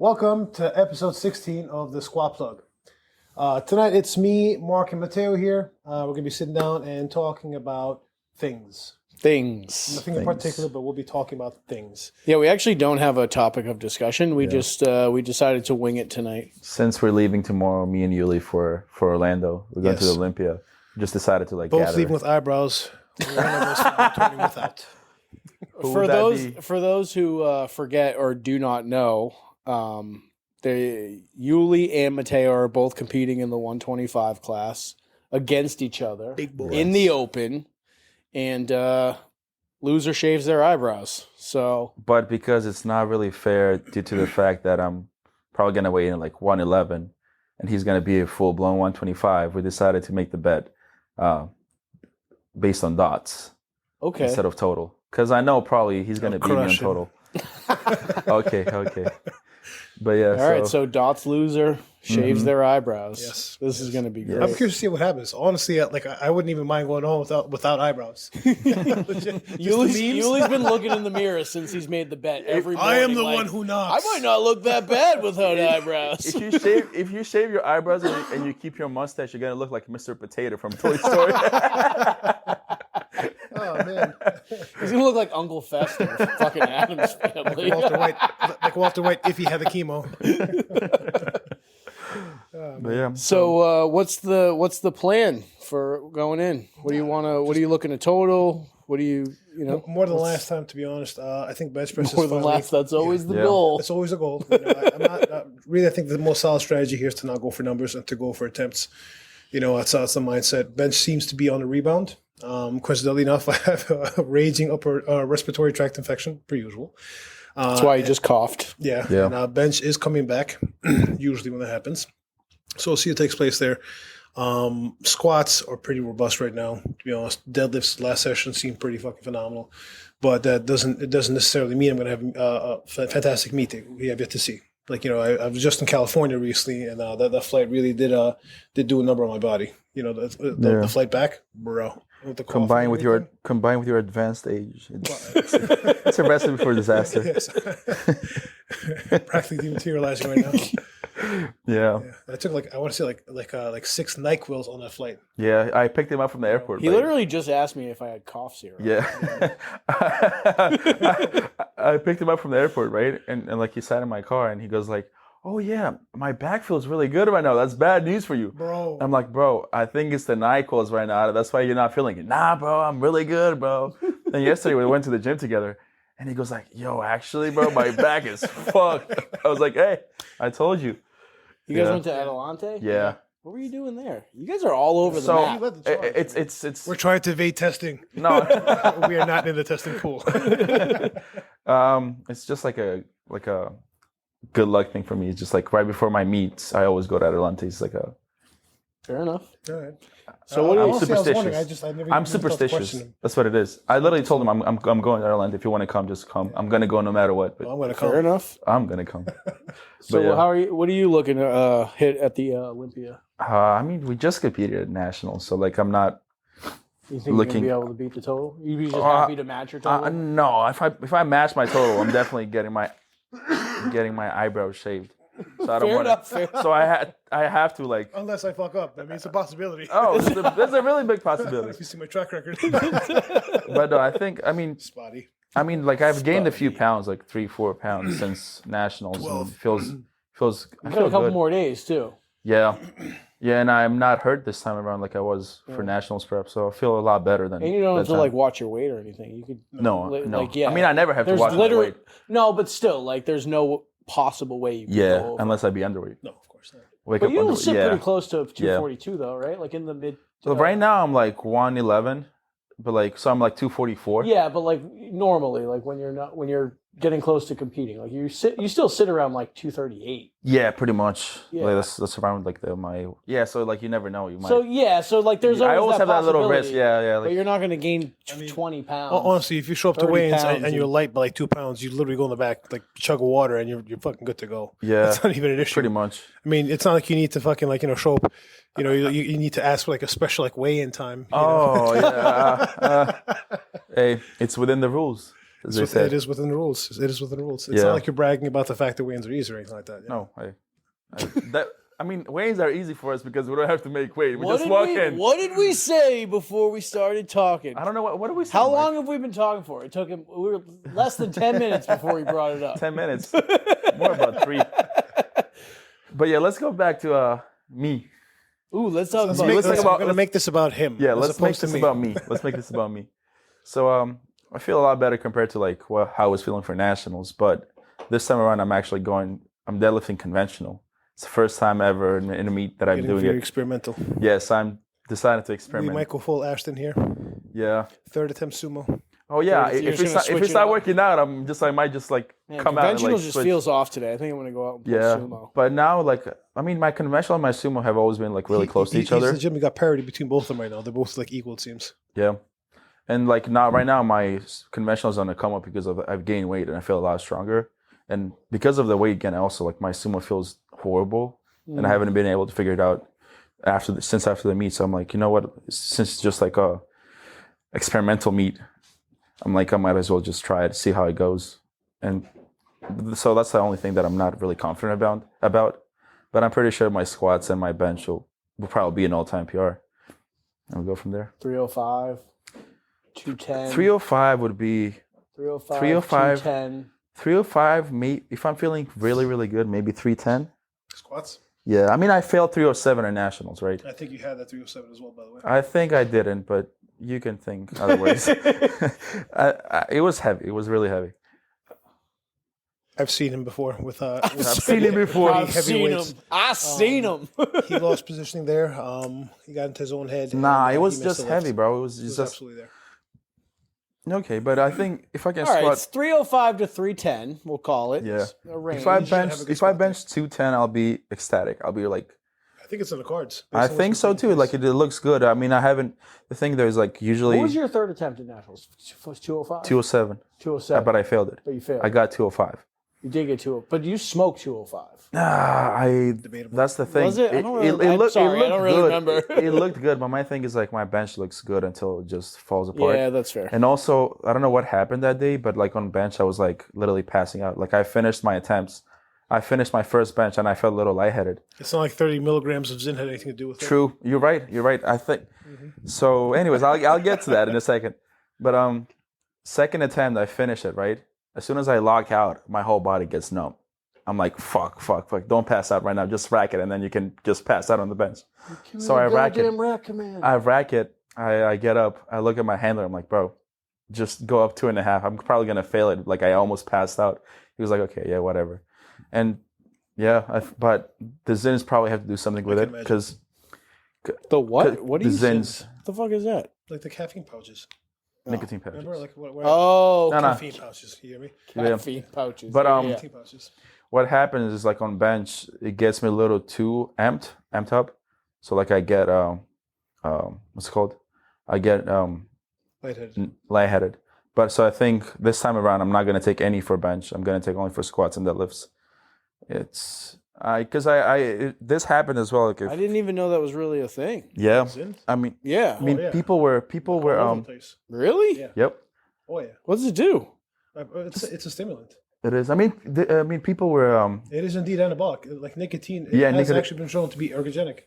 Welcome to episode 16 of the Squat Plug. Tonight it's me, Mark, and Mateo here. We're going to be sitting down and talking about things. Nothing in particular, but we'll be talking about things. Yeah, we actually don't have a topic of discussion. We just we decided to wing it tonight. Since we're leaving tomorrow, me and Ylli for Orlando, we're going to the Olympia. We just decided to both gather. leaving with eyebrows. One of us returning without. For those who forget or do not know, Ylli and Mateo are both competing in the 125 class against each other in the open, and loser shaves their eyebrows. So, but because it's not really fair due to the fact that I'm probably going to weigh in at like 111 and he's going to be a full-blown 125, we decided to make the bet based on dots instead of total. Because I know probably he's going to beat me on total. Okay. But yeah. All right, so Dot's loser shaves their eyebrows. Yes. This is going to be great. I'm curious to see what happens. Honestly, I wouldn't even mind going on without eyebrows. Ylli's been looking in the mirror since he's made the bet every morning. I am the one who knocks. I might not look that bad without eyebrows. If you shave your eyebrows and you keep your mustache, you're going to look like Mr. Potato from Toy Story. Oh, man. He's going to look like Uncle Fester, fucking Addams Family. Like Walter White if he had the chemo. But yeah. So what's the plan for going in? What do you want to? What are you looking at total? What do you more than last time, to be honest? I think bench press more is than last. That's always the goal. It's always a goal. I'm not really. I think the most solid strategy here is to not go for numbers and to go for attempts. That's the mindset. Bench seems to be on the rebound. Coincidentally enough, I have a raging upper respiratory tract infection, per usual. That's why you just coughed. Yeah. And bench is coming back, usually when that happens. So we'll see what takes place there. Squats are pretty robust right now, to be honest. Deadlifts last session seemed pretty fucking phenomenal. But it doesn't necessarily mean I'm going to have a fantastic meeting. We have yet to see. I was just in California recently, and that flight really did do a number on my body. The flight back, bro. Combined with your advanced age, it's a recipe for disaster. Yes. Practically dematerializing right now. Yeah. I took I want to say like 6 NyQuils on that flight. Yeah, I picked him up from the airport. He literally just asked me if I had cough syrup. Yeah. I picked him up from the airport, right? And he sat in my car and he goes like, "Oh yeah, my back feels really good right now. That's bad news for you." Bro. I'm like, "Bro, I think it's the NyQuils right now. That's why you're not feeling it." "Nah, bro, I'm really good, bro." Then yesterday we went to the gym together and he goes like, "Yo, actually, bro, my back is fucked." I was like, "Hey, I told you." You guys went to Adelante? Yeah. What were you doing there? You guys are all over the map. It's We're trying to evade testing. No. We are not in the testing pool. It's just like a good luck thing for me. It's just like right before my meets, I always go to Adelante. It's like a fair enough. All right. So what are you? I'm superstitious. I'm superstitious. That's what it is. I literally told him I'm going to Adelante. If you want to come, just come. I'm gonna go no matter what. But I'm gonna come. Fair enough. I'm gonna come. So how are you? What are you looking to hit at the Olympia? I mean, we just competed at nationals, so I'm not. You think you're gonna be able to beat the total? You'd be just happy to match your total? No, if I match my total, I'm definitely getting my eyebrows shaved. So I don't want to. So I have to Unless I fuck up, I mean it's a possibility. Oh, there's a really big possibility. If you see my track record. But no, spotty. I've gained a few pounds, like 3-4 pounds since nationals. 12. And feels. You got a couple more days too. Yeah, and I'm not hurt this time around like I was for nationals prep, so I feel a lot better than. And you don't have to watch your weight or anything. You could no. I mean, I never have to watch my weight. No, but still, there's no possible way you can go over. Unless I be underweight. No, of course not. But you sit pretty close to 242 though, right? Like in the mid. So right now I'm like 111, but so I'm like 244. Yeah, but normally, when you're getting close to competing, you still sit around 238. Yeah, pretty much. Yeah. That's around So you never know. You might. So there's always I always that have that little risk. Yeah. But you're not going to gain 20 pounds. Honestly, if you show up to weigh-ins and you're light by 2 pounds, you literally go in the back, chug of water, and you're fucking good to go. Yeah, it's not even an issue. Pretty much. I mean, it's not like you need to fucking show up. You need to ask for a special weigh-in time. Yeah. Hey, it's within the rules. as they said. It is within the rules. It is within the rules. It's Yeah. not like you're bragging about the fact that weigh-ins are easy or anything like that. No, I mean, weigh-ins are easy for us because we don't have to make weight. We just walk in. What did we say before we started talking? I don't know what do we say. How long have we been talking for? It took him. We were less than 10 minutes before he brought it up. 10 minutes. More about 3. But yeah, let's go back to me. Ooh, let's talk about. I'm going to make this about him. Yeah, let's make this about me. Let's make this about me. So I feel a lot better compared to like how I was feeling for nationals. But this time around, I'm deadlifting conventional. It's the first time ever in a meet that I'm doing very it. experimental. Yes, I'm decided to We experiment. might go full Ashton here. Yeah. 3rd attempt sumo. Oh yeah. You're If just gonna we switch start it up. working out, I might just like come out and Conventional like just switch. feels off today. I think I'm gonna go out and play sumo. But now my conventional and my sumo have always been like really close to each other. He's the gym. We got parity between both of them right now. They're both like equal, it seems. Yeah. And like right now my conventional is on the come up because I've gained weight and I feel a lot stronger. And because of the weight gain, also like my sumo feels horrible. And I haven't been able to figure it out since after the meet. So I'm like, you know what? Since it's just like a experimental meet, I'm like, I might as well just try it, see how it goes. And so that's the only thing that I'm not really confident about. But I'm pretty sure my squats and my bench will probably be an all-time PR. And we'll go from there. 305, 210. 305 would be 305, 305, 210. 305. If I'm feeling really, really good, maybe 310. Squats? Yeah, I mean, I failed 307 in nationals, right? I think you had that 307 as well, by the way. I think I didn't, but you can think otherwise. It was heavy. It was really heavy. I've seen him before with. I've seen him before. I've seen him. weights. I seen him. He lost positioning there. He got into his own head. Nah, and, it was he missed just the lift. heavy, bro. It was He was just absolutely there. okay. But I think if I can All right, squat, it's 305 to 310. We'll call it. yeah. A range. If I You should have bench a good if I squat bench 210, I'll be ecstatic. I'll be like, I think it's in the cards. I based on think what's so been too. taking Like place. it looks good. I mean, I haven't. The thing there's like usually What was your third attempt at nationals? 205? 207, 207. but I failed it. But you failed. I got 205. You did get 205. But you smoked 205. Debatable. That's the thing. Was it? I don't really- I'm looked, sorry, I looked don't really good. remember. It looked good, but my thing is like my bench looks good until it just falls apart. Yeah, that's fair. And also, I don't know what happened that day, but like on bench, I was like literally passing out. Like I finished my attempts. I finished my first bench and I felt a little lightheaded. It's not like 30 milligrams of Zyn had anything to do with it. True. You're right. I think. So anyways, I'll get to that in a second. But second attempt, I finish it, right? As soon as I lock out, my whole body gets numb. I'm like, fuck. Don't pass out right now. Just rack it, and then you can just pass out on the bench. So I rack it. I rack it. I get up. I look at my handler. I'm like, bro, just go up 2.5. I'm probably going to fail it. Like, I almost passed out. He was like, okay, yeah, whatever. And, yeah, but the Zins probably have to do something with it. Because The what? What do the you say? Zins, What the fuck is that? Like the caffeine pouches. nicotine pouches. Remember? Like what? Oh, No, no. Caffeine pouches. You hear me? caffeine pouches. But, Yeah. Caffeine pouches. What happens is like on bench, it gets me a little too amped up. So like I get what's it called? I get Lightheaded. lightheaded. But so I think this time around I'm not gonna take any for bench. I'm gonna take only for squats and deadlifts. It's because this happened as well. Like I didn't even know that was really a thing. yeah. Zyn? I mean Yeah. yeah. people were All over the place. Really? Yeah. yep. Oh yeah. What does it do? It's a stimulant. It is. I mean people were It is indeed anabolic. Like nicotine. It Yeah, has nicotine- actually been shown to be ergogenic.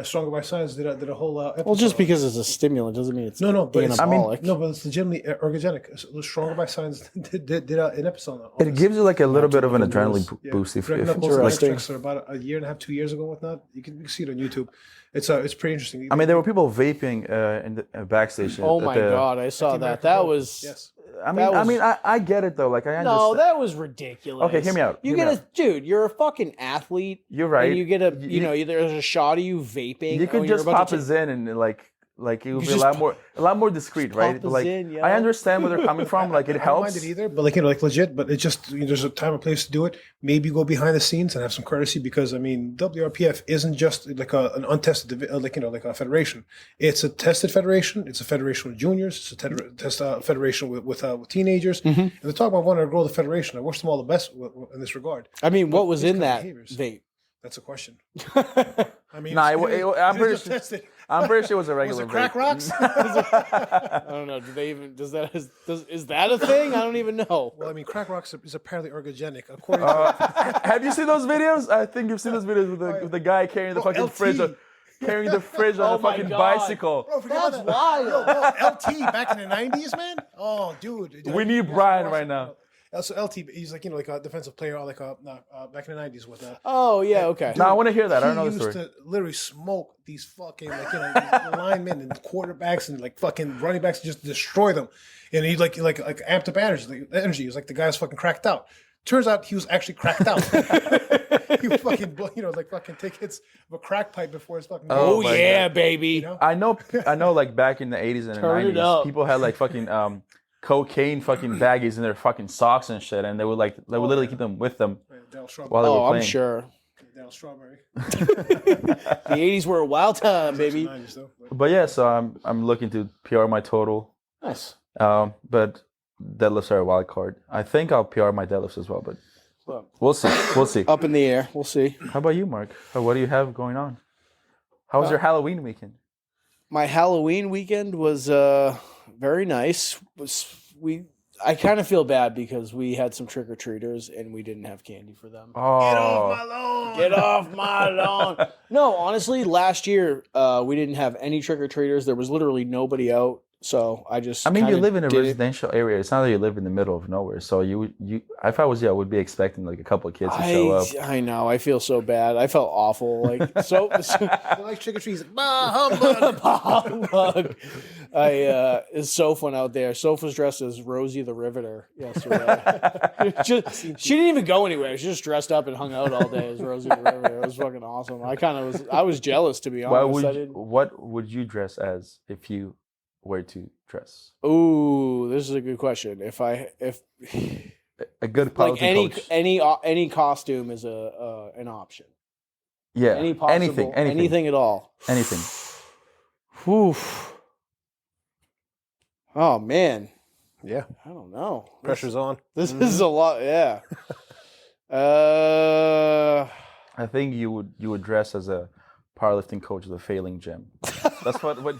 Stronger by Science did a whole. Well, just because it's a stimulant doesn't mean it's No, but it's, anabolic. no, but it's legitimately ergogenic. So Stronger by Science did an episode on it this. gives you like a little bit of an adrenaline Yeah. boost if Greg like, Knuckles Interesting. extracts are about a year and a half, 2 years ago, whatnot. You can see it on YouTube. It's pretty interesting. I mean there were people vaping in the backstage. Oh at my the- god, I saw that. Anti-American That vote. was Yes. I mean I get it though. Like I understand. no, that was ridiculous. Okay, hear me out. You Hear me get a dude. You're a fucking athlete. You're right. And you get a there's a shot of you vaping. You could when you're just about pop to his in and like it would be a just lot more discreet, right? pop But his like in, yo. I understand where they're coming from. Like it I don't helps. mind it either, but like legit. But it just there's a time and place to do it. Maybe go behind the scenes and have some courtesy because I mean WRPF isn't just like an untested like a federation. It's a tested federation. It's a federation with juniors. It's a federation with teenagers. Mm-hmm. And they talk about wanting to grow the federation. I wish them all the best in this regard. I mean, what was these in kind of that behaviors. vape? That's a question. I mean, Nah, I'm it pretty is sure. tested. I'm pretty sure it was a Was regular it crack vape. rocks? I don't know. Do they even? Is that a thing? I don't even know. Well, I mean, crack rocks is apparently ergogenic, according to. Have you seen those videos? I think you've seen those videos with the guy carrying the fucking LT. fridge. Carrying the fridge on Oh a my fucking God. bicycle. Bro, forget That's about that. wild. Yo, bro, LT back in the 90s, man. Oh, dude. We need Brian right now. So LT, he's like, like a defensive player, or like back in the 90s with that. Oh yeah. Okay. No, I want to hear that. I don't know He the used story. to literally smoke these fucking linemen and quarterbacks and like fucking running backs, just destroy them. And he like amped up energy. He was like the guy's fucking cracked out. Turns out he was actually cracked out. He would fucking like fucking take hits of a crack pipe before his fucking. Oh my yeah, God. baby. You know? I know. Like back in the 80s and the Turn it 90s, up. people had like fucking cocaine fucking baggies in their fucking socks and shit, and they would literally keep them with them Dale Strawberry. while they were Oh, playing. I'm sure. Dale Strawberry. The '80s were a wild time, baby. 90s, though, but- But yeah, so I'm looking to PR my total. Nice. But deadlifts are a wild card. I think I'll PR my deadlifts as well, but we'll see. We'll see. Up in the air. We'll see. How about you, Mark? What do you have going on? How was your Halloween weekend? My Halloween weekend was very nice. I kind of feel bad because we had some trick or treaters and we didn't have candy for them. Oh, lawn. Get off my lawn! No, honestly, last year we didn't have any trick or treaters. There was literally nobody out, so I just. I mean, you kinda live in a did it. residential area. It's not that you live in the middle of nowhere. So you, if I was you, I would be expecting like a couple of kids to show up. I know. I feel so bad. I felt awful. Like so. I like trick or treats. Bah, humbug. It's Soph out there. Soph was dressed as Rosie the Riveter yesterday. She didn't even go anywhere. She just dressed up and hung out all day as Rosie the Riveter. It was fucking awesome. I was jealous, to be honest. What would you dress as if you were to dress? Ooh, this is a good question. If A good like coach. any costume is an option. Yeah, Any possible, anything at all. anything. Whew. Oh man, Yeah, I don't know. pressure's on. This is a lot. Yeah. I think you would dress as a powerlifting coach of the failing gym. That's what. We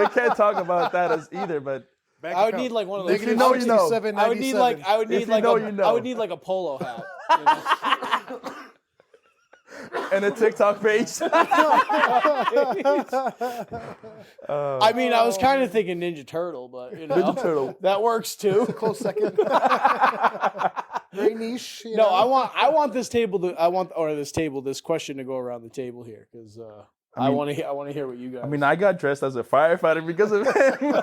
can't talk about that as either, but I would need like one of those. If you know, you know. I would need like I would If need you like know, a, you know. I would need like a polo hat. You know? and a TikTok page. I mean, I was kind of thinking Ninja Turtle, but you know, Ninja Turtle. that works too. Close second. Very niche. You No, know? I want this question to go around the table here because I want to hear what you guys. I mean, I got dressed as a firefighter because of him.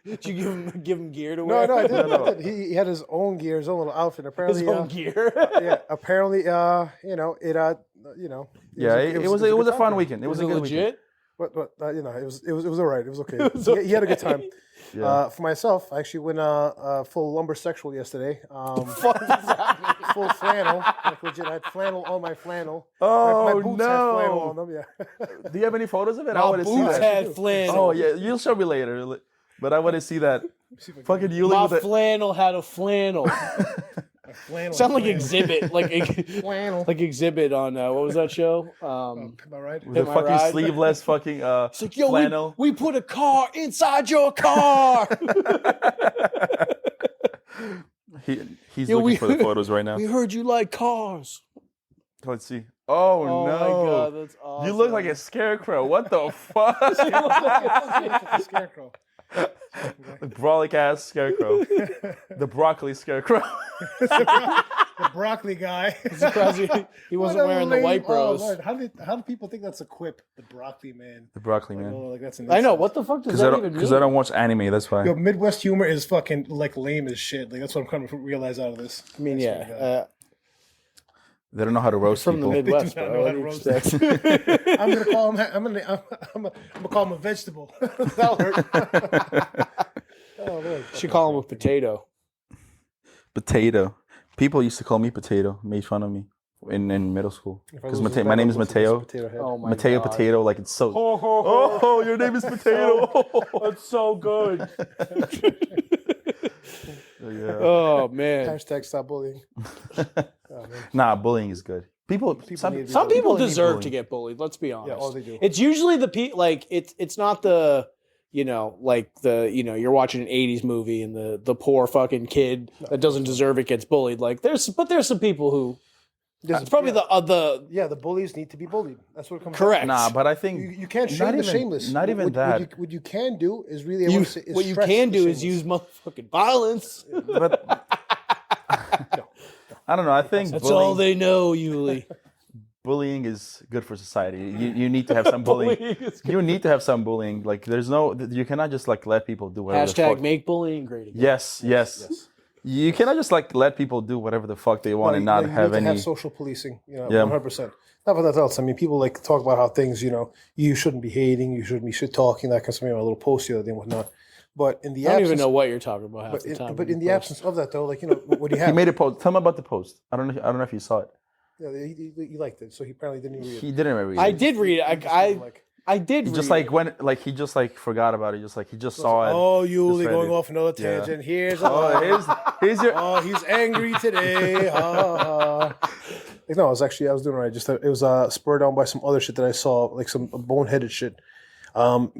did you give him gear to wear? No, I didn't. I didn't. He had his own gear, his own little outfit. Apparently, His own gear. yeah. Apparently, Yeah, it was a fun weekend. It was a good weekend. legit. But it was all right. It was okay. He had a good time. Yeah. For myself, I actually went full lumber sexual yesterday. Fuck does that mean? Full flannel, like legit. I had flannel on my flannel. Oh my boots had flannel on no! them. Yeah. Do you have any photos of it? I My want to see boots that. had flannel. Oh yeah, you'll show me later. But I want to see that. Fucking Ylli My with it. flannel had a flannel. Flannel. Sound like Exhibit, flannel. like Exhibit on what was that show? Am I right? With the Am I fucking right? sleeveless fucking It's like, yo, flannel. we put a car inside your car. He's Yo, looking for the photos right now. We heard you like cars. Let's see. Oh, Oh no! my god, that's awesome. You look like a scarecrow. What the fuck? Scarecrow. The brolic ass scarecrow. The broccoli scarecrow. The broccoli guy. surprised he wasn't wearing the white bros. Oh, Lord. How do people think that's a quip? The broccoli man. The broccoli Like, man. oh, like that's an I know. insult. What the fuck does Because that even mean? Because I don't watch anime. That's why. Yo, Midwest humor is fucking like lame as shit. Like that's what I'm coming to realize out of this. I mean, yeah. They don't know how to roast From the people. Midwest, They do not bro. know how What to do you roast expect? I'm gonna call him. I'm gonna call him a vegetable. That'll hurt. Oh Lord. Should call him a potato. Potato. People used to call me Potato. Made fun of me in middle school. If I Because lose this my bet, name I'll is go for this Mateo. potato head. Oh my Mateo god. Potato. Like it's so. Oh, Oh, your name is Potato. that's so good. Yeah. Oh man. Hashtag stop bullying. Oh, man. Nah, bullying is good. People, need some to be Some bullied. people need deserve bullying. to get bullied. Let's be honest. Yeah, all they do. It's usually the like it's not the like you're watching an '80s movie and the poor fucking kid that doesn't deserve it gets bullied. Like there's some people who it's probably the bullies need to be bullied. That's what it comes correct. Nah, but I think You can't shame the shameless. Not even what, that. What you can do is really What you can do is use motherfucking violence. But I don't know. I think That's all they know, Ylli. bullying is good for society. You need to have some bullying. Bullying is good. You need to have some bullying. Like you cannot just like let people do whatever. the Hashtag fuck. make bullying great again. Yes. You cannot just like let people do whatever the fuck they want and not have any. Have social policing. Yeah. 100%. Not for that else. I mean, people like talk about how things. You shouldn't be hating. You shouldn't be shit talking. That kind of stuff. A little post the other day and whatnot. But in the I don't absence, even know what you're talking about half but the time. but in the absence of that, though, like what do you have? He made a post. Tell me about the post. I don't know if you saw it. Yeah, he liked it, so he apparently didn't read it. He didn't read it. I did read it. I did He read just it. like when like he just like forgot about it. He just saw it. Oh, Ylli read going it. off another Yeah. tangent. Here's Here's your. oh, he's angry today. Ha, ha. Like, no, I was doing it right. Just it was spurred on by some other shit that I saw, like some boneheaded shit.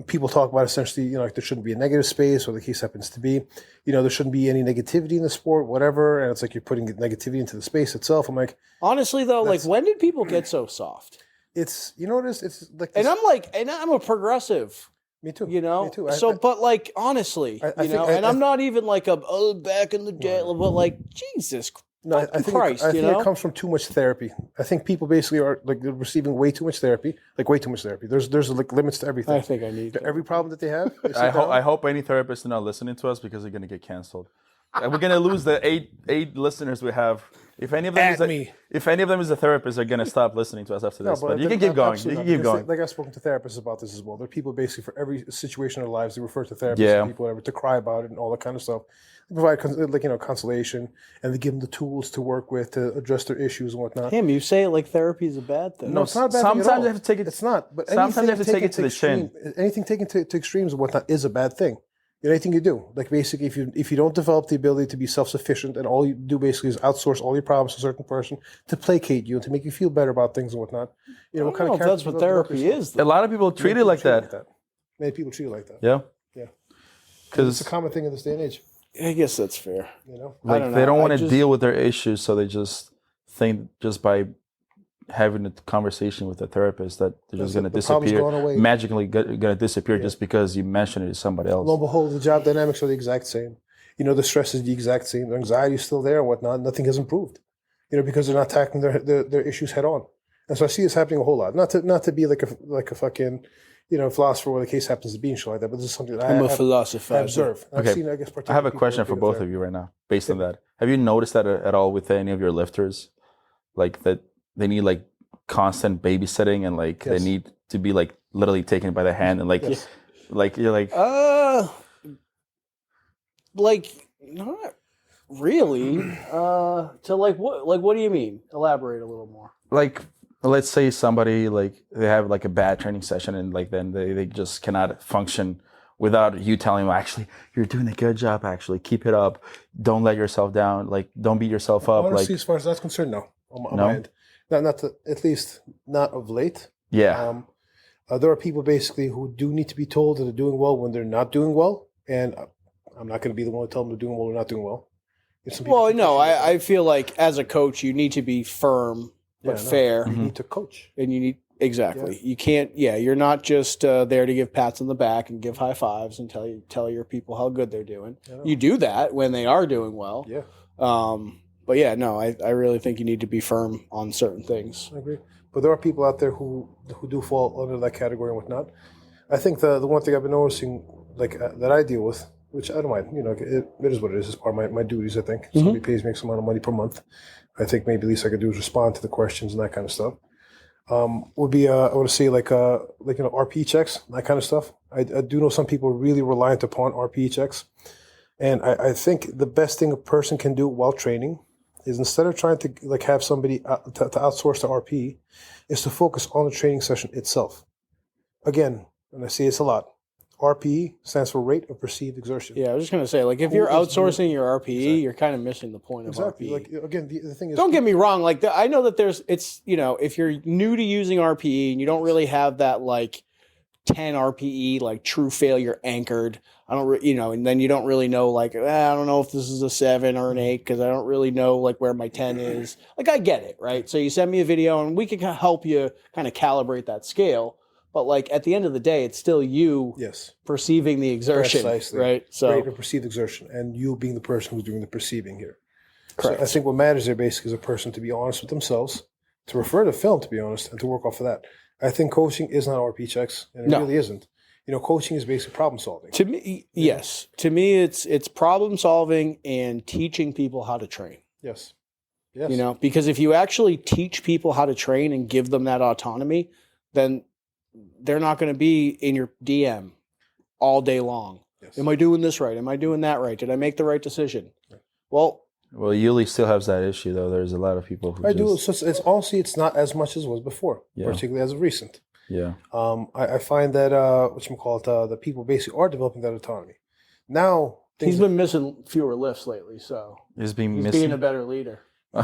People talk about essentially, like there shouldn't be a negative space, or the case happens to be, there shouldn't be any negativity in the sport, whatever. And it's like you're putting negativity into the space itself. I'm like, honestly though, like when did people get so soft? it's what it is. It's like, And I'm a progressive. me too. Me too. But like honestly, I'm not even like back in the day, but like Jesus No, I think Christ, I think it comes from too much therapy. I think people basically are like they're receiving way too much therapy. Like way too much therapy. There's like limits to everything. I think I need to. Every problem that they have. They sit I down. hope any therapists are not listening to us because they're gonna get canceled. And we're gonna lose the eight listeners we have. If any of them is a therapist, they're gonna stop listening to us after this. But you can keep going. You can keep going. Like I've spoken to therapists about this as well. There are people basically for every situation in their lives they refer to therapists, Yeah. and people whatever to cry about it and all that kind of stuff. They provide consolation, and they give them the tools to work with to address their issues and whatnot. Him, you say it like therapy is a bad thing. No, it's not a bad thing at Sometimes all. you have to take it. It's not. But Sometimes you anything have to take it to the extreme- chin. Anything taken to extremes and whatnot is a bad thing. Anything you do, like basically, if you don't develop the ability to be self-sufficient, and all you do basically is outsource all your problems to a certain person to placate you and to make you feel better about things and whatnot, I what don't kind know of if that's what therapy is. A Though. lot of people treat it like that. Many people treat it like that. Yeah. Yeah. It's Because a common thing in this day and age. I guess that's fair. like don't they know. don't want I to just- deal with their issues, so they just think just by having a conversation with a therapist that they're just going to the problem's disappear, gone away. magically going to disappear just because you mentioned it to somebody else. Lo and behold, the job dynamics are the exact same. The stress is the exact same. The anxiety is still there and whatnot. Nothing has improved. Because they're not tackling their issues head on. And so I see this happening a whole lot. Not to be like a fucking philosopher where the case happens to be and shit like that, but this is something that I'm a I philosopher. observe. I've Okay. seen, I guess, I have a particular question people for do both it of you right now, based on that. Have you noticed that at all with any of your lifters, like that they need like constant babysitting and like they Yes. need to be like literally taken by the hand and like, like you're like, Like not really. To like what? Like what do you mean? Elaborate a little more. like let's say somebody like they have like a bad training session and like then they just cannot function without you telling them, actually you're doing a good job, actually keep it up, don't let yourself down, like don't beat yourself up. Honestly, Like as far as that's concerned, no. On No? my end. At least not of late. yeah, There are people basically who do need to be told that they're doing well when they're not doing well, and I'm not going to be the one to tell them they're doing well or not doing well. Some people Well, take no, issue with that. I feel like as a coach, you need to be firm but Yeah, no. fair, You need to coach. and you need exactly. You can't. Yeah, you're not just there to give pats on the back and give high fives and tell your people how good they're doing. know. You do that when they are doing well. Yeah, But yeah, no, I really think you need to be firm on certain things. I agree. But there are people out there who do fall under that category and whatnot. I think the one thing I've been noticing, like that I deal with, which I don't mind, it is what it is. It's part of my duties. I think somebody pays me X amount of money per month. I think maybe the least I could do is respond to the questions and that kind of stuff. Would be I would say like RP checks, that kind of stuff. I do know some people are really reliant upon RP checks, and I think the best thing a person can do while training is instead of trying to like have somebody to outsource the RP, is to focus on the training session itself. Again, and I say this a lot, RPE stands for rate of perceived exertion. Yeah, I was just gonna say, like, if you're outsourcing your RPE, Exactly. you're kind of missing the point of Exactly. RPE. Like again, the thing is, Don't get me wrong. Like, I know that it's if you're new to using RPE and you don't really have that like 10 RPE like true failure anchored. I don't, and then you don't really know like I don't know if this is a 7 or an 8 because I don't really know like where my 10 is. Like I get it, right? So you send me a video and we can help you kind of calibrate that scale. But like at the end of the day, it's still you perceiving the exertion, Precisely. right? So rate of perceived exertion, and you being the person who's doing the perceiving here. correct. So I think what matters there basically is a person to be honest with themselves, to refer to film, to be honest, and to work off of that. I think coaching is not RP checks, and it really isn't. Coaching is basically problem solving. To me, yes. To me, it's problem solving and teaching people how to train. Yes. Yes. Because if you actually teach people how to train and give them that autonomy, then they're not going to be in your DM all day long. Yes. Am I doing this right? Am I doing that right? Did I make the right decision? Right. Well, Ylli still has that issue though. There's a lot of people who do. So it's honestly, it's not as much as it was before, particularly as of recent. Yeah. I find that the people basically are developing that autonomy. Now he's been missing fewer lifts lately, so he's being a better leader. So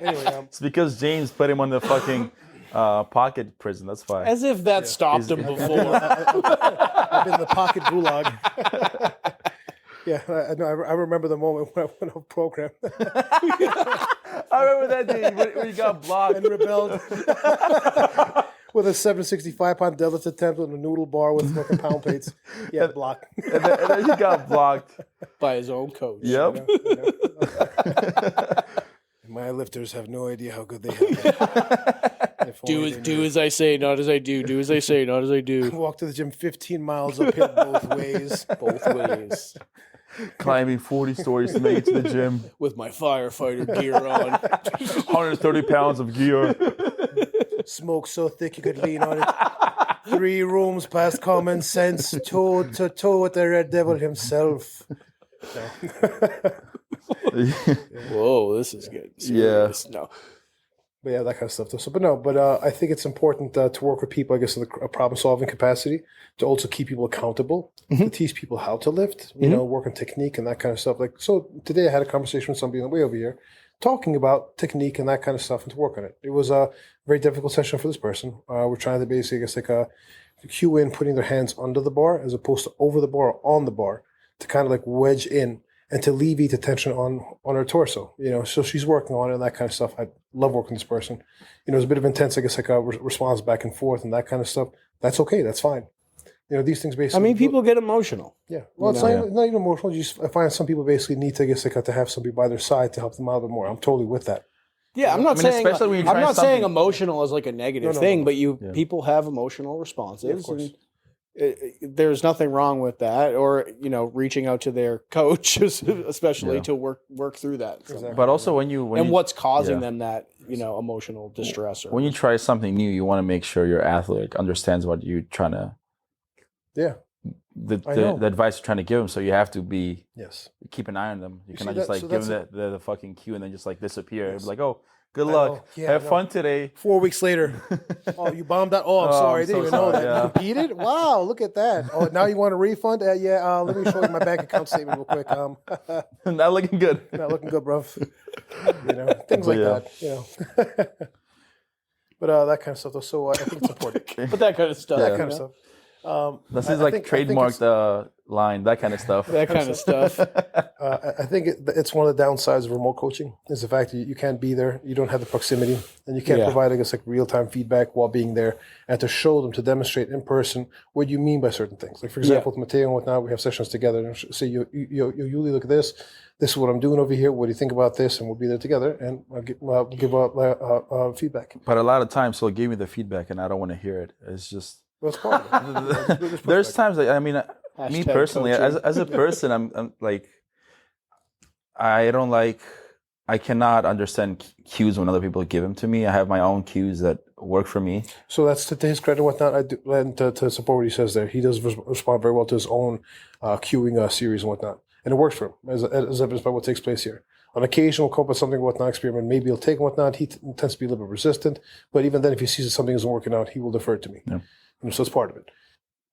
anyway, it's because James put him on the fucking pocket prison. That's why. As if that stopped him before. I've been in the pocket gulag. Yeah, I remember the moment when I went off program. I remember that day when you got blocked and rebelled with a 765-pound deadlift attempt on a noodle bar with fucking pound plates. Yeah, blocked. and then he got blocked by his own coach. Yep. My lifters have no idea how good they have. Do as I say, not as I do. Do as I say, not as I do. Walk to the gym 15 miles uphill both ways. Both ways. Climbing 40 stories to make it to the gym. With my firefighter gear on. 130 pounds of gear. Smoke so thick you could lean on it. 3 rooms past common sense. Toe to toe with the Red Devil himself. Whoa, this is good. Serious. Yeah. No. But yeah, that kind of stuff. But I think it's important to work with people, I guess, in the problem-solving capacity, to also keep people accountable, to teach people how to lift, work on technique and that kind of stuff. Like, so today I had a conversation with somebody on the way over here, talking about technique and that kind of stuff and to work on it. It was a very difficult session for this person. We're trying to basically, I guess, cue in putting their hands under the bar as opposed to over the bar or on the bar to kind of like wedge in and to alleviate the tension on her torso, so she's working on it and that kind of stuff. I love working with this person. It's a bit of intense, I guess, like a response back and forth and that kind of stuff. That's okay. That's fine. These things basically. I mean, people get emotional. Yeah. Well, it's not even emotional. I find some people basically need to, I guess, to have somebody by their side to help them out a bit more. I'm totally with that. Yeah, I'm not saying. especially when you're I'm not trying saying something- emotional as like a negative thing, but people have emotional responses. Yeah, of course. And there's nothing wrong with that, or reaching out to their coach, especially to work through that. Exactly. But also when what's causing them that emotional distress. Or when you try something new, you want to make sure your athlete understands what you're trying to. Yeah. The advice you're trying to give them, so you have to be keep an eye on them. You cannot just like give them the fucking cue and then just like disappear. Yes. Be like, oh, good luck, have fun today. 4 weeks later, oh, you bombed out. Oh, I'm sorry, I didn't even know that. Yeah. You competed? Wow, look at that. Oh, now you want a refund? Let me show you my bank account statement real quick. Not looking good. Not looking good, bro. Things like that. But that kind of stuff, though. So I think it's important. but that kind of stuff. That kind of stuff. This is like trademarked line, that kind of stuff. That kind of stuff. I think it's one of the downsides of remote coaching is the fact that you can't be there, you don't have the proximity, and you can't provide, I guess, like real-time feedback while being there, and to show them, to demonstrate in person what you mean by certain things. Like, for example, with Mateo and whatnot, we have sessions together, and say, Ylli, look at this. This is what I'm doing over here. What do you think about this? And we'll be there together, and I'll give feedback. But a lot of times he'll give me the feedback, and I don't want to hear it. It's just... Well, it's part of it. There's times that, me personally, coaching. as a person, I'm like, I cannot understand cues when other people give them to me. I have my own cues that work for me. So that's to his credit and whatnot. I do, and to support what he says there, he does respond very well to his own cueing series and whatnot. And it works for him, as evidenced by what takes place here. On occasion, we'll come up with something whatnot experiment. Maybe he'll take and whatnot. He tends to be a little bit resistant, but even then, if he sees that something isn't working out, he will defer to me. Yeah. And so it's part of it.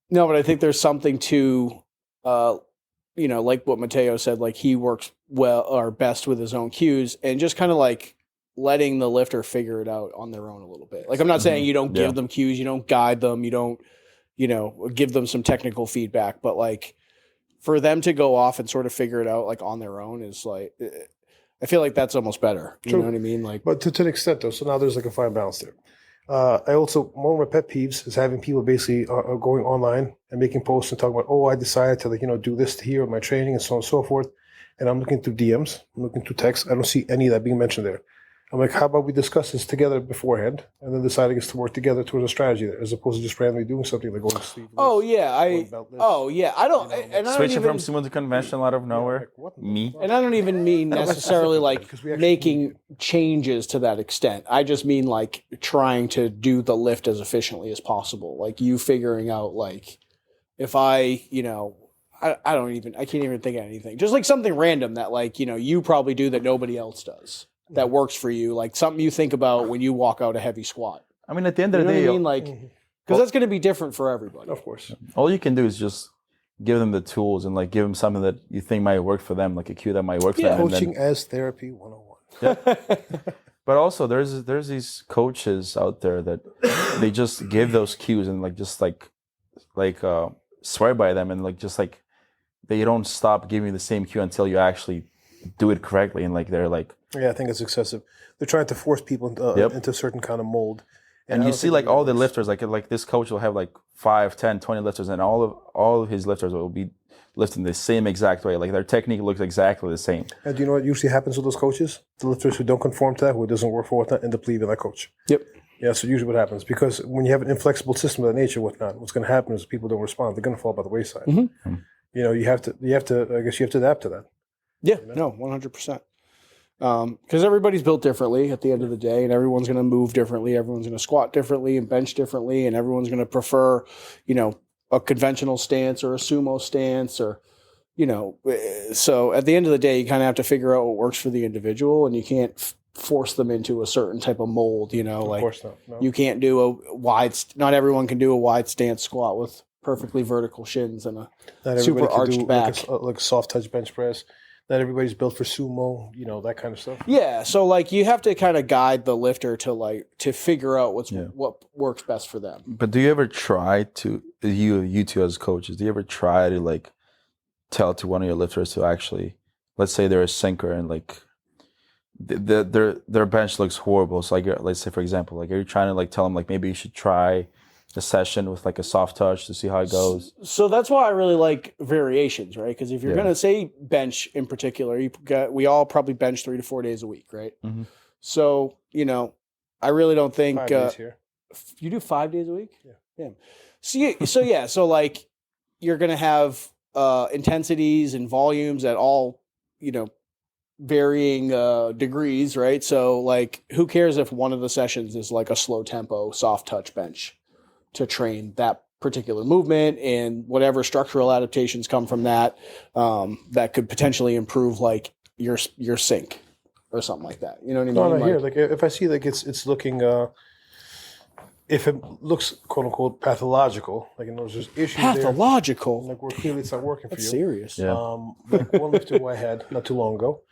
No, but I think there's something to, like what Mateo said, like he works well or best with his own cues, and just kind of like letting the lifter figure it out on their own a little bit. Like I'm not saying you don't give them cues, you don't guide them, you don't, give them some technical feedback, but like for them to go off and sort of figure it out like on their own is like, I feel like that's almost better. You know what I mean? Like, but to an extent though, so now there's like a fine balance there. I also, one of my pet peeves is having people basically going online and making posts and talking about, I decided to do this here with my training and so on and so forth. And I'm looking through DMs, I'm looking through texts. I don't see any of that being mentioned there. I'm like, how about we discuss this together beforehand and then deciding us to work together towards a strategy there, as opposed to just randomly doing something like going to sleep. I don't. And I Switching don't from sumo to conventional out of nowhere. Me. And I don't even mean necessarily like making changes to that extent. I just mean like trying to do the lift as efficiently as possible. Like you figuring out like if I can't even think of anything. Just like something random that like, you probably do that nobody else does. That works for you, like something you think about when you walk out a heavy squat. I mean, at the end of the day, what I mean? Like, because that's going to be different for everybody. Of course. all you can do is just give them the tools and like give them something that you think might work for them, like a cue that might work for them. Coaching as therapy 101. But also, there's these coaches out there that they just give those cues and swear by them, and like just like they don't stop giving you the same cue until you actually do it correctly, and like they're like. Yeah, I think it's excessive. They're trying to force people into a certain kind of mold. And you see like all the lifters, like this coach will have like 5, 10, 20 lifters, and all of his lifters will be lifting the same exact way. Like their technique looks exactly the same. And do you know what usually happens with those coaches? The lifters who don't conform to that, who it doesn't work for whatnot, end up leaving that coach. Yep. Yeah, so usually what happens, because when you have an inflexible system of that nature, whatnot, what's going to happen is people don't respond. They're going to fall by the wayside. Mm-hmm. You have to adapt to that. Yeah, no, 100%. Because everybody's built differently at the end of the day, and everyone's going to move differently. Everyone's going to squat differently and bench differently, and everyone's going to prefer, a conventional stance or a sumo stance, or, so at the end of the day, you kind of have to figure out what works for the individual, and you can't force them into a certain type of mold. Of course not. No. You can't do a wide. Not everyone can do a wide stance squat with perfectly vertical shins and a super arched back, like a soft touch bench press. Not everybody's built for sumo, that kind of stuff. Yeah, so like you have to kind of guide the lifter to figure out what works best for them. But do you ever try to you two as coaches? Do you ever try to like tell to one of your lifters to actually, let's say they're a sinker and like their bench looks horrible. So like let's say for example, like are you trying to like tell them like maybe you should try a session with like a soft touch to see how it goes? So that's why I really like variations, right? Because if you're going to say bench in particular, we all probably bench 3 to 4 days a week, right? Mm-hmm. So, I really don't think 5 days here. You do 5 days a week? Yeah. So like you're going to have intensities and volumes at all, varying degrees, right? So like who cares if one of the sessions is like a slow tempo, soft touch bench to train that particular movement, and whatever structural adaptations come from that, that could potentially improve like your sync or something like that. You know what I mean? No, here, like if I see like it's looking, if it looks quote unquote pathological, like in other words, there's issues pathological, there, like where clearly it's not working That's for you. Serious. Yeah. Like one lifter who I had not too long ago,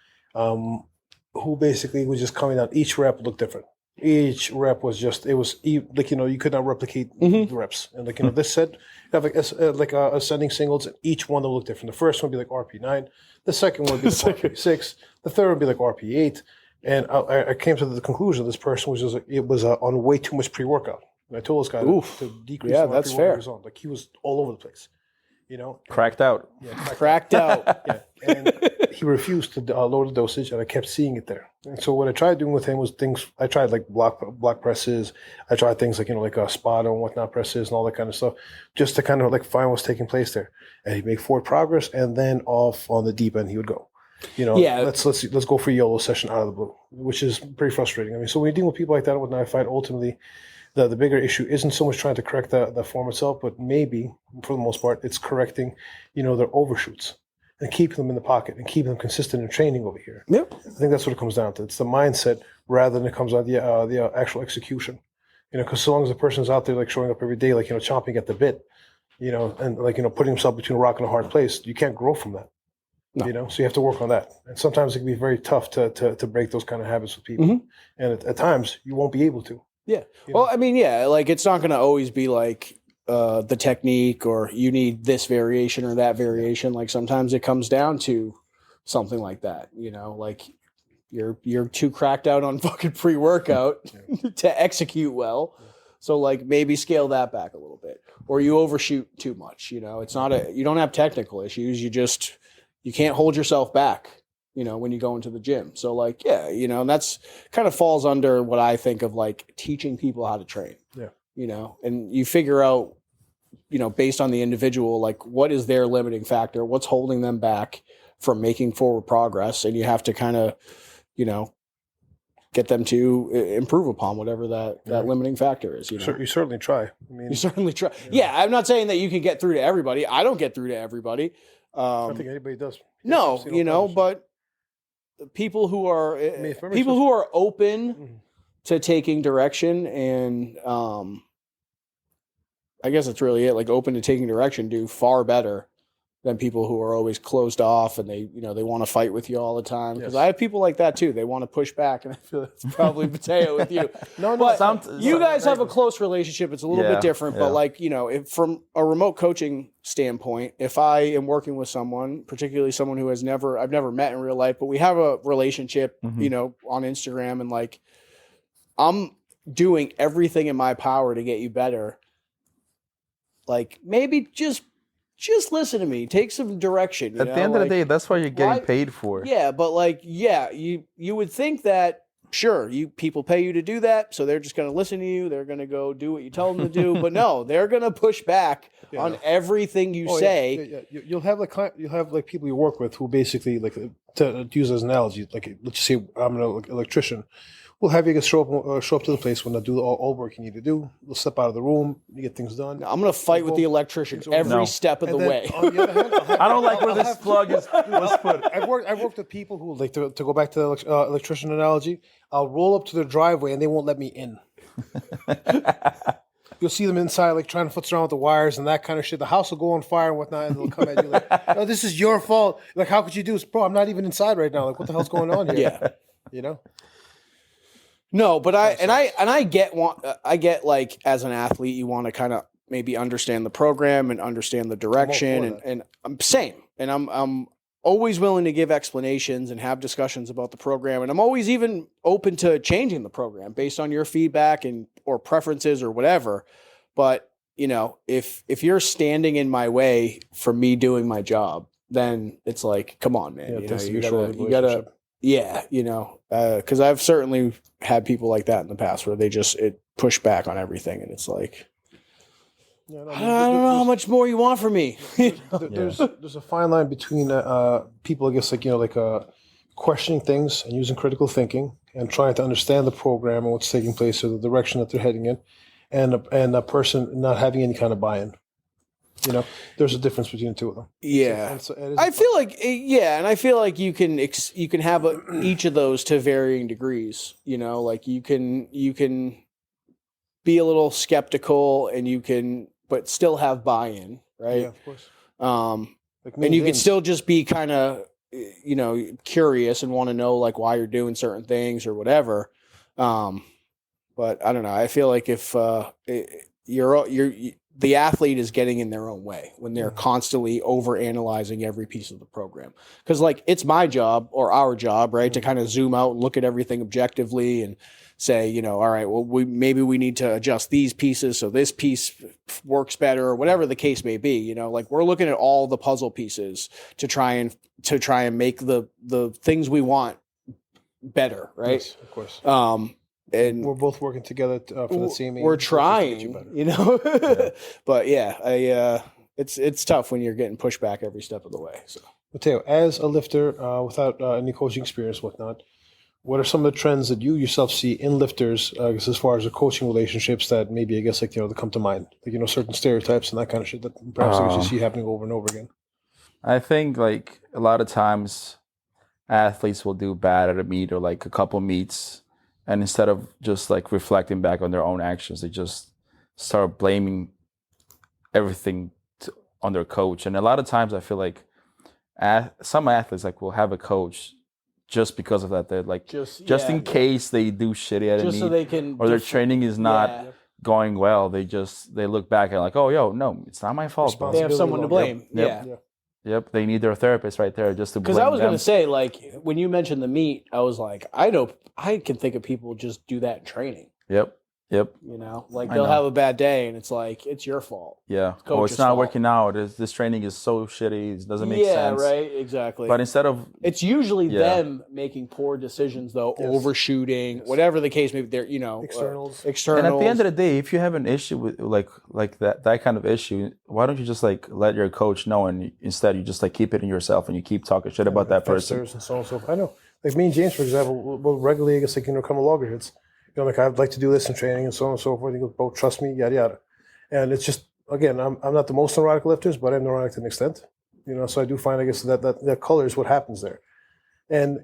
who basically was just coming down. Each rep looked different. Each rep was just, it was like, you could not replicate the reps. And like, this set, you have like ascending singles, and each one will look different. The first one would be like RP9. The second one would be like RP6. The third would be like RP8. And I came to the conclusion this person was just, it was on way too much pre-workout. And I told this guy to decrease the that's fair. on. Like he was all over the place, Cracked out. Yeah, cracked out. Yeah. And he refused to lower the dosage, and I kept seeing it there. And so what I tried doing with him was things, I tried like block presses. I tried things like, like a spot and whatnot presses and all that kind of stuff, just to kind of like find what's taking place there. And he'd make forward progress, and then off on the deep end he would go. Let's go for a YOLO session out of the blue, which is pretty frustrating. I mean, so when you deal with people like that and whatnot, I find ultimately the bigger issue isn't so much trying to correct the form itself, but maybe for the most part it's correcting, their overshoots. and keeping them in the pocket and keeping them consistent in training over here. Yep. I think that's what it comes down to. It's the mindset rather than it comes on the actual execution. Because so long as the person's out there like showing up every day, like chomping at the bit, and like putting himself between a rock and a hard place, you can't grow from that. No. So you have to work on that. And sometimes it can be very tough to break those kind of habits with people. Mhm. And at times you won't be able to. Yeah. Well, I mean, yeah, like it's not going to always be like the technique or you need this variation or that variation. Like sometimes it comes down to something like that, like you're too cracked out on fucking pre-workout to execute well. So like maybe scale that back a little bit, or you overshoot too much. It's not you don't have technical issues. You can't hold yourself back, when you go into the gym. So like, yeah, and that's kind of falls under what I think of like teaching people how to train, and you figure out, based on the individual, like what is their limiting factor, what's holding them back from making forward progress. And you have to kind of, get them to improve upon whatever that limiting factor is. You certainly try. I mean, you certainly try. Yeah. I'm not saying that you can get through to everybody. I don't get through to everybody. I don't think anybody does. No, but people who are open to taking direction and I guess that's really it. Like open to taking direction do far better than people who are always closed off and they want to fight with you all the time. Because I have people like that too. They want to push back, and I feel that's probably Mateo with you. But you guys have a close relationship. It's a little bit different. But like if from a remote coaching standpoint, if I am working with someone, particularly someone who I've never met in real life, but we have a relationship, on Instagram, and like I'm doing everything in my power to get you better. Like maybe just listen to me. Take some direction. At the end of the day, that's what you're getting paid for. Yeah, but like, you would think that, sure, people pay you to do that, so they're just going to listen to you. They're going to go do what you tell them to do. But no, they're going to push back on everything you say. Yeah. You'll have people you work with who basically, like, to use as an analogy, like let's just say I'm an electrician. We'll have you guys show up to the place when I do all work you need to do. We'll step out of the room, you get things done. I'm going to fight with the electrician every step of the way. On the other hand, I don't like where this plug was put. I've worked with people who, like, to go back to the electrician analogy, I'll roll up to their driveway and they won't let me in. You'll see them inside, like, trying to futz around with the wires and that kind of shit. The house will go on fire and whatnot, and they'll come at you like, "No, this is your fault. Like, how could you do this, bro? I'm not even inside right now. Like, what the hell's going on here?" Yeah, No, but I get like as an athlete, you want to kind of maybe understand the program and understand the direction, and I'm same, and I'm always willing to give explanations and have discussions about the program, and I'm always even open to changing the program based on your feedback or preferences or whatever. But if you're standing in my way for me doing my job, then it's like, come on, man, you gotta. Yeah, because I've certainly had people like that in the past where they just push back on everything, and it's like, I don't know how much more you want from me. There's a fine line between people, I guess, questioning things and using critical thinking and trying to understand the program and what's taking place or the direction that they're heading in, and a person not having any kind of buy-in. There's a difference between the two of them. Yeah, I feel like and I feel like you can have each of those to varying degrees. Like you can be a little skeptical, and but still have buy-in, right? Yeah, of course. And you can still just be kind of curious and want to know like why you're doing certain things or whatever. But I don't know. I feel like if the athlete is getting in their own way when they're constantly over analyzing every piece of the program. Because like it's my job or our job, right, to kind of zoom out and look at everything objectively and say, all right, well, maybe we need to adjust these pieces so this piece works better or whatever the case may be. Like we're looking at all the puzzle pieces to try and make the things we want better, right? Yes, of course. And we're both working together for the same aim. We're trying, But it's tough when you're getting pushed back every step of the way. So, Mateo, as a lifter without any coaching experience, whatnot, what are some of the trends that you yourself see in lifters, as far as the coaching relationships that maybe, I guess, that come to mind, like certain stereotypes and that kind of shit that perhaps you see happening over and over again? I think like a lot of times athletes will do bad at a meet or like a couple meets, and instead of just like reflecting back on their own actions, they just start blaming everything on their coach. And a lot of times I feel like some athletes like will have a coach just because of that. They're like just in case they do shitty at a meet, so they can or their training is not going well. They look back and like, oh, yo, no, it's not my fault. They have someone to blame. Yep. They need their therapist right there just to blame. Because I was them. going to say, like, when you mentioned the meet, I was like, I can think of people just do that in training. Yep. You know, like they'll have a bad day and it's like, it's your fault. Yeah. It's not working out. This training is so shitty. It doesn't make sense. Yeah, right. Exactly. But instead of... It's usually them making poor decisions, though, overshooting, whatever the case may be. They're, externals. And at the end of the day, if you have an issue with like that kind of issue, why don't you just like let your coach know, and instead you just like keep it in yourself and you keep talking shit about that person. And so on and so forth. I know. Like me and James, for example, we'll regularly, I guess, like, come along here. It's, like, I'd like to do this in training and so on and so forth. He goes, "Bo, trust me, yada, yada." And it's just, again, I'm not the most neurotic lifters, but I'm neurotic to an extent. So I do find, I guess, that colors what happens there. And,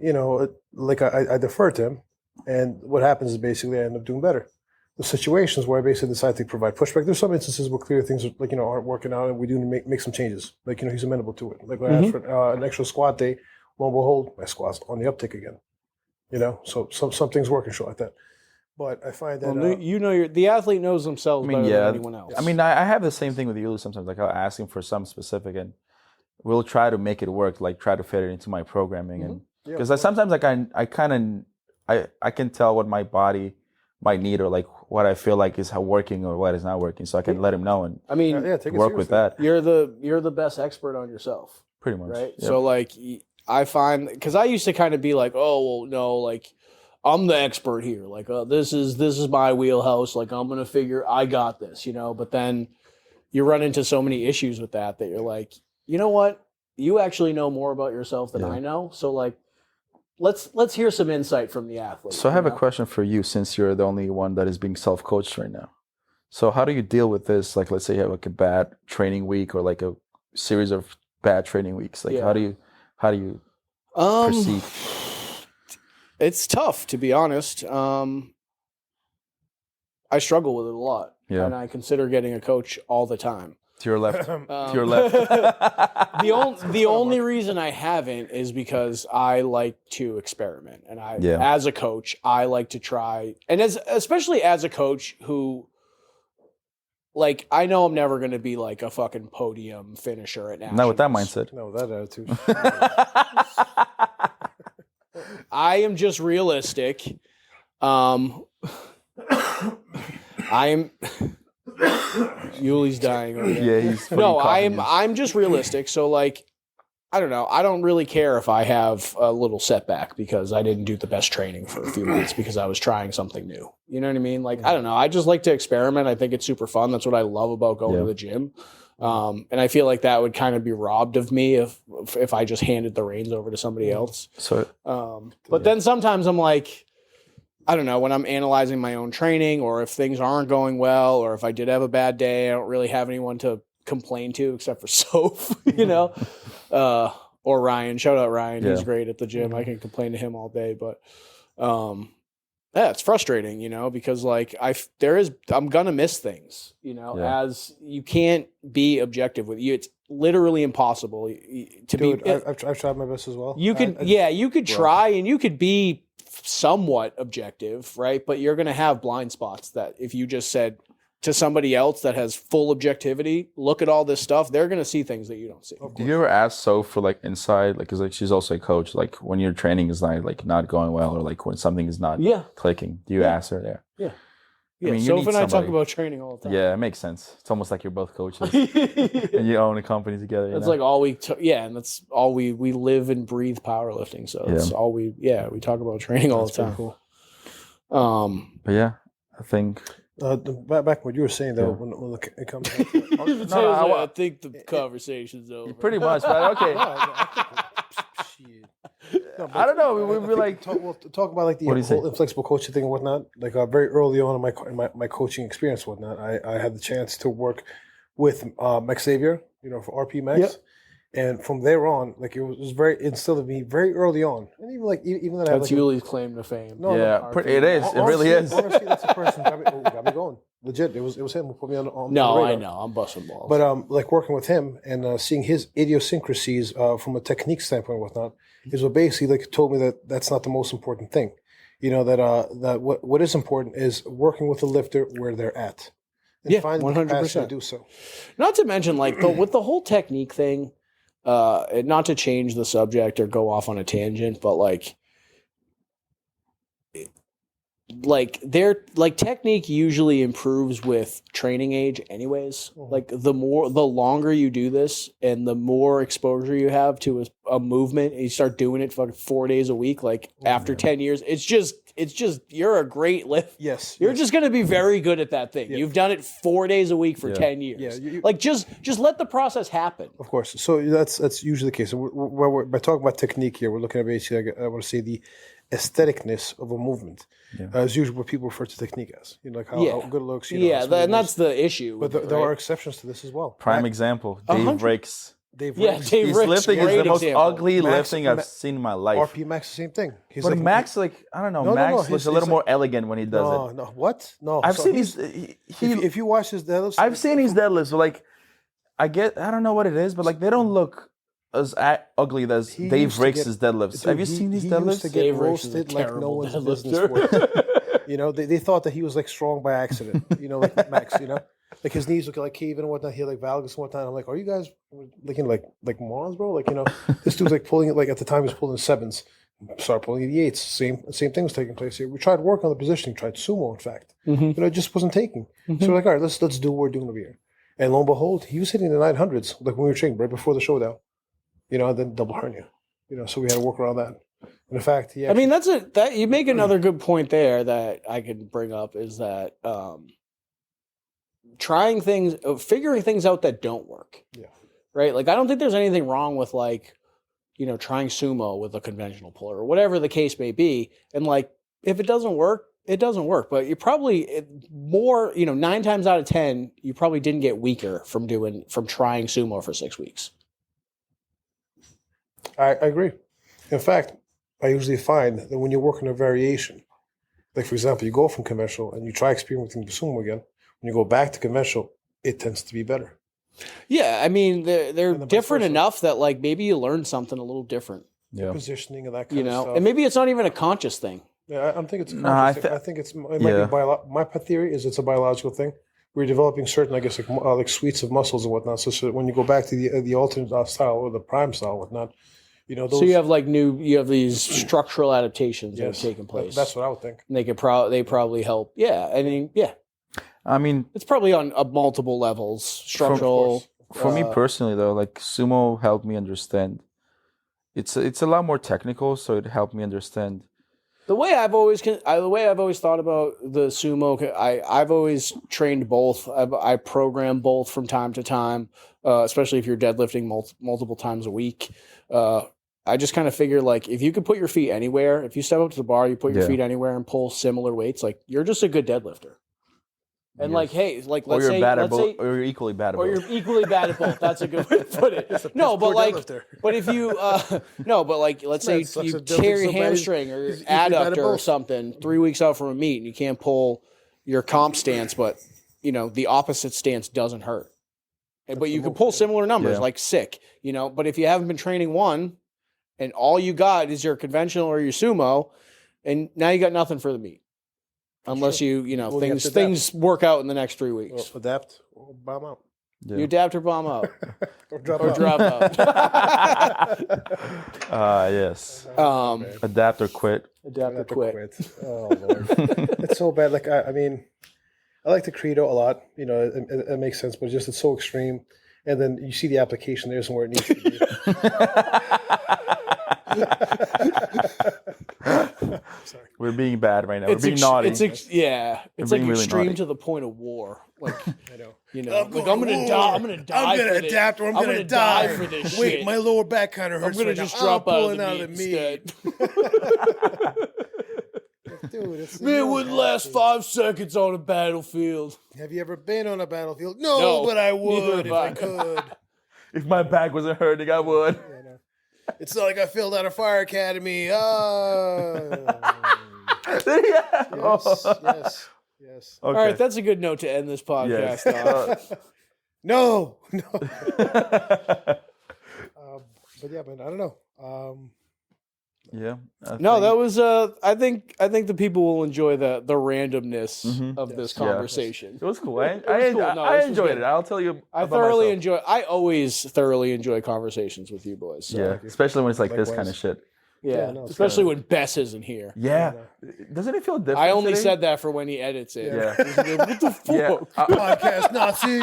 like I defer to him. And what happens is basically I end up doing better. The situations where I basically decide to provide pushback, there's some instances where clear things like, aren't working out and we do make some changes. Like, he's amenable to it. Like when I asked for an extra squat day, lo and behold, my squat's on the uptick again. So some things work and shit like that. But I find that the athlete knows themselves better than anyone else. I mean, I have the same thing with Ylli sometimes. Like I'll ask him for something specific, and we'll try to make it work. Like try to fit it into my programming, and because sometimes like I can tell what my body might need, or like what I feel like is working or what is not working, so I can let him know and work with that. You're the best expert on yourself, pretty much, right? Yep. So like I find, because I used to kind of be like, oh well, no, like. I'm the expert here. Like, this is my wheelhouse. Like, I'm gonna figure. I got this, But then you run into so many issues with that you're like, you know what? You actually know more about yourself than I know. So like, let's hear some insight from the athlete. So I have a question for you, since you're the only one that is being self-coached right now. So how do you deal with this? Like, let's say you have like a bad training week or like a series of bad training weeks. Like, how do you proceed? It's tough, to be honest. I struggle with it a lot, and I consider getting a coach all the time. To your left. To your left. The only reason I haven't is because I like to experiment, and as a coach, I like to try, and especially as a coach who, like, I know I'm never going to be like a fucking podium finisher at nationals. Not with that mindset. No, that attitude. I am just realistic. I'm Yuli's dying over there. Yeah, he's I'm just realistic. So like, I don't know. I don't really care if I have a little setback because I didn't do the best training for a few months because I was trying something new. You know what I mean? Like, I don't know. I just like to experiment. I think it's super fun. That's what I love about going to the gym. And I feel like that would kind of be robbed of me if I just handed the reins over to somebody else. So, but then sometimes I'm like, I don't know, when I'm analyzing my own training, or if things aren't going well, or if I did have a bad day, I don't really have anyone to complain to except for Soph, or Ryan. Shout out Ryan. He's great at the gym. I can complain to him all day, but, it's frustrating, because like I'm gonna miss things, as you can't be objective with you. It's literally impossible to be. I've tried my best as well. You could try and you could be somewhat objective, right? But you're gonna have blind spots that if you just said to somebody else that has full objectivity, look at all this stuff, they're gonna see things that you don't see. Do you ever ask Soph for like insight? Like, cause like she's also a coach. Like when your training is like not going well, or like when something is not clicking, do you ask her there? Yeah. I mean, Soph and I talk about training all the time. Yeah, it makes sense. It's almost like you're both coaches and you own a company together. That's like all and that's all we live and breathe powerlifting. So it's all we talk about training all the time. Cool. But yeah, I think. Back what you were saying though, when it comes. I think the conversation's over. Pretty much, but okay. I don't know. We'd be like talk about like the whole inflexible coaching thing and whatnot. Like very early on in my coaching experience, and whatnot, I had the chance to work with Max Xavier, for RP Max, And from there on, like it was very instilled in me very early on, and even that I had That's like Ylli's claim to fame. No, Yeah, it is. It really is. Honestly, that's the person who got me going. Legit, it was him who put me on No, the I radar. know. I'm busting balls. But like working with him and seeing his idiosyncrasies from a technique standpoint and whatnot is what basically like told me that that's not the most important thing. That what is important is working with the lifter where they're at. And Yeah, finding the 100%. capacity to do so. Not to mention, like, with the whole technique thing, and not to change the subject or go off on a tangent, but their technique usually improves with training age anyways. Mhm. Like the longer you do this and the more exposure you have to a movement, and you start doing it fucking 4 days a week, like after 10 years, it's just you're a great lift. Yes. You're just going to be very good at that thing. Yeah. You've done it 4 days a week for 10 years. Yeah, Like just let the process happen. Of course. So that's usually the case. By talking about technique here, we're looking at basically, I want to say, the aestheticness of a movement. Is usually what people refer to technique as. Like how good it looks. And that's the issue. But there are exceptions to this as well. Prime example, Dave Ricks. Dave Yeah, Ricks, Dave His Ricks, lifting is great the most example. ugly Max- lifting I've seen in my life. RP Max, the same thing. He's But like, Max, like, I don't know, No, no, Max no, looks he's- a little he's more elegant when he does it. no, what? No, I've so seen he's- if you watch his deadlifts, I've seen his deadlifts, but like, I don't know what it is, but like, they don't look as ugly as He Dave used to Ricks' get- deadlifts. dude, Have you he- seen these he deadlifts? used to get Dave Ricks is a roasted like no terrible one's deadlifter. business would. They thought that he was like strong by accident. Like Max. Like his knees look like caving and whatnot. He had like valgus and whatnot. I'm like, are you guys looking like morons, bro? Like this dude's like pulling it. Like at the time he was pulling sevens, started pulling the eights. Same thing was taking place here. We tried to work on the positioning, tried sumo, in fact. Mm-hmm. It just wasn't taking. So we're like, all right, let's do what we're doing over here. And lo and behold, he was hitting the 900s like when we were training right before the showdown. And then double hernia. So we had to work around that. And in fact, I mean, that you make another good point there that I can bring up is that figuring things out that don't work. Yeah. Right? Like I don't think there's anything wrong with trying sumo with a conventional puller or whatever the case may be. And like if it doesn't work, it doesn't work. But you probably 9 times out of 10, you probably didn't get weaker from trying sumo for 6 weeks. I agree. In fact, I usually find that when you're working a variation, like for example, you go from conventional and you try experimenting with sumo again, when you go back to conventional, it tends to be better. Yeah, I mean they're then vice different versa. enough that like maybe you learn something a little different, Yeah. Positioning and that kind of stuff. and maybe it's not even a conscious thing. Yeah, I don't think it's a No, I conscious thi- thing. I think it might be my theory is it's a biological thing. We're developing certain, I guess, like suites of muscles and whatnot. So that when you go back to the alternate style or the prime style, whatnot, those. So you have these structural adaptations that have Yes, taken place. That's what I would think. And they probably help. Yeah, I mean, yeah, I mean, it's probably on multiple levels. Structural. for me personally, though, like sumo helped me understand. It's a lot more technical, so it helped me understand. The way I've always thought about the sumo, I've always trained both. I program both from time to time, especially if you're deadlifting multiple times a week. I just kind of figure like if you could put your feet anywhere, if you step up to the bar, you put your feet anywhere and pull similar weights, like you're just a good deadlifter. And like, hey, like let's say, or you're equally bad at or both. you're equally bad at both. That's a good way to put it. No, but like, but if you, let's say sucks you at tear your deadlifting so bad, hamstring or he's equally bad at adductor or both. something 3 weeks out from a meet and you can't pull your comp stance, but the opposite stance doesn't hurt. But you can pull similar numbers, like sick, But if you haven't been training one, and all you got is your conventional or your sumo, and now you got nothing for the meet. Unless you Well, you have to things work out in the next 3 weeks. Or adapt or bomb out. Yeah. You adapt or bomb out. Or drop Or out. drop out. Yes. Adapt Adapt or quit. or Adapt or quit. Oh, Lord. It's so bad. Like, I mean, I like the credo a lot. It makes sense, but it's so extreme. And then you see the application there isn't where it needs to be. Sorry. We're being bad right now. We're being naughty. It's like being really extreme naughty. to the point of war. Like, I know. I'm gonna die. I'm gonna die. for this. adapt or I'm gonna die for this Wait, shit. my lower back kind of I'm hurts. gonna right just now. drop I'm out of pulling the meat instead. Dude, it's Man, wouldn't last 5 seconds on a battlefield. Have you ever been on a battlefield? No, No, but I neither would have if I. I could. If my back wasn't hurting, I would. Yeah, no. It's not like I filled out a fire academy. Yeah. Yes. Okay. All right, that's a good note to end this podcast Yes. on. No. But yeah, man, I don't know. Yeah. No, that was. I think the people will enjoy the randomness of this Yeah. conversation. It was cool. I cool. No, I this was enjoyed good. it. I'll tell you. I about thoroughly myself. enjoy. I always thoroughly enjoy conversations with you boys. So. Yeah, especially when it's like this Likewise. kind of shit. Yeah, Yeah, no, it's especially when Bess isn't here. Yeah. Doesn't it feel different? I only today? said that for when he edits it. Yeah. He's like, what the fuck? Yeah. Podcast Nazi.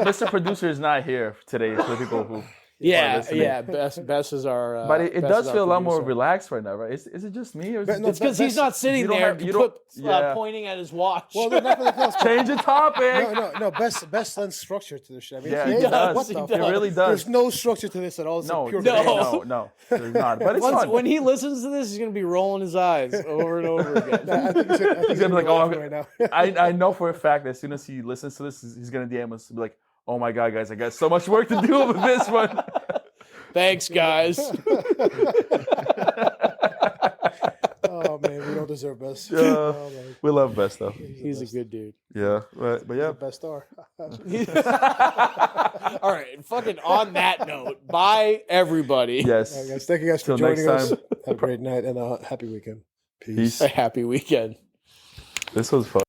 Mr. Producer is not here today for the people who. Yeah, listening. yeah. Bess is our. But it Bess does is our feel a lot more producer. relaxed right now, right? Is it just me or is No, It's because he's not sitting you don't there have- you don't- yeah. pointing at his watch. Well, they're not really close. change the topic? No. Best lends structure to this shit. I mean, Yeah, he he is like, does. what He the does. It fuck? really does. There's no structure to this at all. It's No, like pure No. no, there's not. But it's Once, fun. when he listens to this, he's gonna be rolling his eyes over and over again. I think he's gonna be like, laughing oh, right now. I know for a fact that as soon as he listens to this, he's gonna DM us and be like, "Oh my god, guys, I got so much work to do with this one." Thanks, guys. Oh man, we don't deserve best. Yeah. Oh, man. We love Best though. He's a good dude. Yeah, but yeah. Best star. All right, and fucking on that note, bye everybody. Yes. All right, guys, thank you guys for Till next joining us. time. Have a great night and happy weekend. Peace. A happy weekend. This was fun.